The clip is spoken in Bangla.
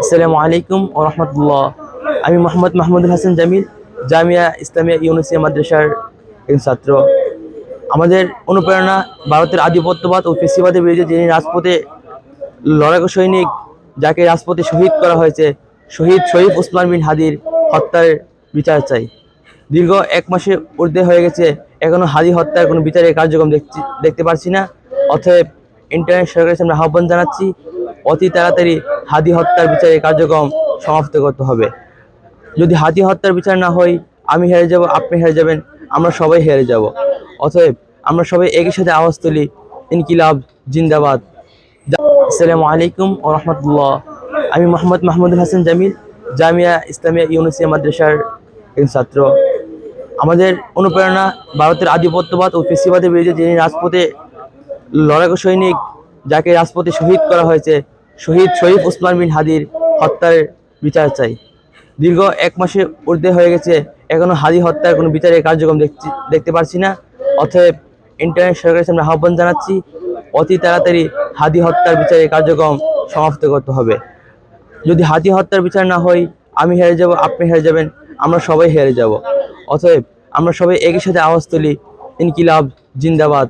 আসসালামু আলাইকুম ওয়া রাহমাতুল্লাহ। আমি মোহাম্মদ মাহমুদুল হাসান জামিল, জামিয়া ইসলামিয়া ইউনুসিয়া মাদ্রাসার একজন ছাত্র। আমাদের অনুপ্রেরণা ভারতের আধিপত্যবাদ ও ফ্যাসিবাদের বিরুদ্ধে যিনি রাজপথে লড়াকু সৈনিক, যাকে রাজপথে শহীদ করা হয়েছে, শহীদ শরীফ ওসমান বিন হাদির হত্যার বিচার চাই। দীর্ঘ 1 মাসের ঊর্ধ্বে হয়ে গেছে, এখনো হাদি হত্যার কোনো বিচারের কার্যক্রম দেখতে পারছি না। অতএব ইন্টারনেট সরকারের সামনে আহ্বান জানাচ্ছি, অতি তাড়াতাড়ি হাদি হত্যার বিচারের কার্যক্রম সমাপ্ত করতে হবে। যদি হাদি হত্যার বিচার না হয়, আমি হেরে যাব, আপনি হেরে যাবেন, আমরা সবাই হেরে যাব। অতএব আমরা সবাই একই সাথে আওয়াজ তুলি, ইনকিলাব জিন্দাবাদ। আসসালামু আলাইকুম ওয়া রাহমাতুল্লাহ। আমি মোহাম্মদ মাহমুদুল হাসান জামিল, জামিয়া ইসলামিয়া ইউনুসিয়া মাদ্রাসার একজন ছাত্র। আমাদের অনুপ্রেরণা ভারতের আধিপত্যবাদ ও ফ্যাসিবাদের বিরুদ্ধে যিনি রাজপথে লড়াকু সৈনিক, যাকে রাজপথে শহীদ করা হয়েছে, শহীদ শরীফ ওসমান বিন হাদির হত্যার বিচার চাই। দীর্ঘ 1 মাসের ঊর্ধ্বে হয়ে গেছে, এখনো হাদি হত্যার কোনো বিচারের কার্যক্রম দেখতে পারছি না। অতএব ইন্টারনেট সরকারের সামনে আহ্বান জানাচ্ছি, অতি তাড়াতাড়ি হাদি হত্যার বিচারের কার্যক্রম সমাপ্ত করতে হবে। যদি হাদি হত্যার বিচার না হয়, আমি হেরে যাব, আপনি হেরে যাবেন, আমরা সবাই হেরে যাব। অতএব আমরা সবাই একই সাথে আওয়াজ তুলি, ইনকিলাব জিন্দাবাদ।